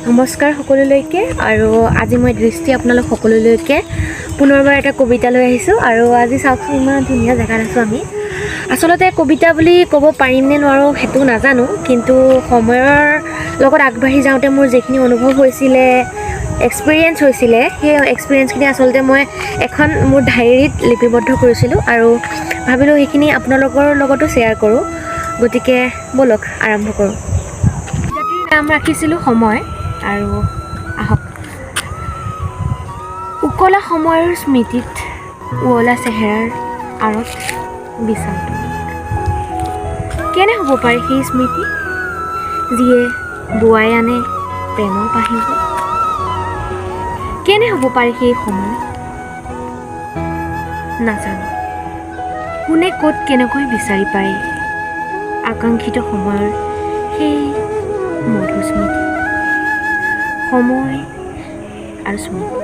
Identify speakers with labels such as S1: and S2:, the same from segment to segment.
S1: নমস্কাৰ সকলোলৈকে আৰু আজি মই দৃষ্টি আপোনালোক সকলোলৈকে পুনৰবাৰ এটা কবিতা লৈ আহিছোঁ আৰু আজি চাওকচোন ইমান ধুনীয়া জেগাত আছোঁ আমি আচলতে কবিতা বুলি ক'ব পাৰিম নে নোৱাৰোঁ সেইটো নাজানো কিন্তু সময়ৰ লগত আগবাঢ়ি যাওঁতে মোৰ যিখিনি অনুভৱ হৈছিলে এক্সপিৰিয়েঞ্চ হৈছিলে সেই এক্সপিৰিয়েঞ্চখিনি আচলতে মই এখন মোৰ ডায়েৰীত লিপিবদ্ধ কৰিছিলোঁ আৰু ভাবিলোঁ সেইখিনি আপোনালোকৰ লগতো শ্বেয়াৰ কৰোঁ গতিকে ব'লক আৰম্ভ কৰোঁ নাম ৰাখিছিলোঁ সময় আৰু আহক উকলা সময়ৰ স্মৃতিত উৱলা চেহেৰাৰ আঁৰত বিচাৰ কেনে হ'ব পাৰে সেই স্মৃতি যিয়ে বোৱাই আনে প্ৰেমৰ পাহিব কেনে হ'ব পাৰে সেই সময় নাজানো কোনে ক'ত কেনেকৈ বিচাৰি পায় আকাংক্ষিত সময়ৰ সেই মধুৰ স্মৃতি সময় আৰু স্মৃতি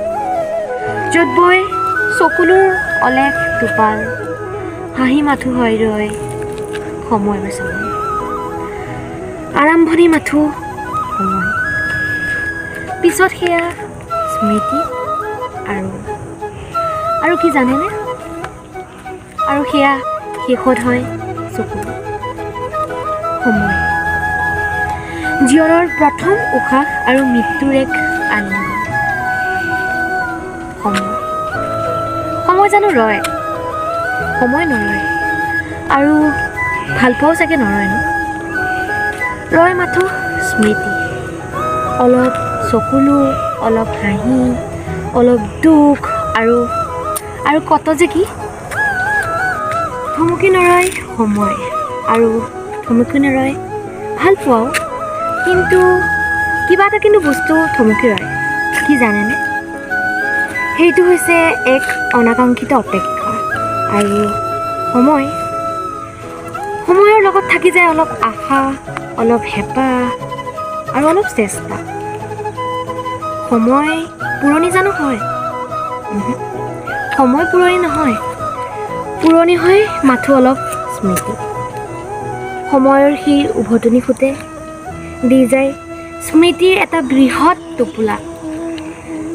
S1: য'ত বৈ চকুলোৰ অলেখ টোপাল হাঁহি মাথো হয় ৰয় সময় বেচনে আৰম্ভণি মাথো সময় পিছত সেয়া স্মৃতি আৰু কি জানেনে আৰু সেয়া শেষত হয় চকুলো সময় জীৱনৰ প্ৰথম উশাহ আৰু মৃত্যুৰ এক আনন্দ সময় জানো ৰয় সময় নৰয় আৰু ভাল পোৱাও চাগে নৰয় ন ৰয় মাথো স্মৃতি অলপ চকুলো অলপ হাঁহি অলপ দুখ আৰু কত যে কি থমকি নৰয় সময় আৰু থমকি নৰয় ভাল পোৱাও কিন্তু কিবা এটা কিন্তু বস্তু থমকি ৰয় কি জানেনে সেইটো হৈছে এক অনাকাংক্ষিত অপেক্ষা আৰু সময়ৰ লগত থাকি যায় অলপ আশা অলপ হেঁপাহ আৰু অলপ চেষ্টা সময় পুৰণি জানো হয় সময় পুৰণি নহয় পুৰণি হয় মাথো অলপ স্মৃতি সময়ৰ সেই উভতনি ফুটে দি যায় স্মৃতিৰ এটা বৃহৎ টোপোলা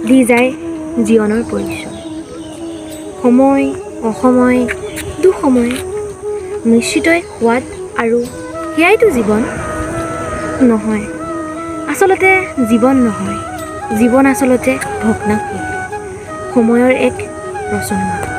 S1: দি যায় জীৱনৰ পৰিচয় সময় অসময় দুসময় নিশ্চিতই সোৱাদ আৰু সেয়াইতো জীৱন নহয় আচলতে জীৱন নহয় জীৱন আচলতে ভগ্নাংশ সময়ৰ এক ৰচনা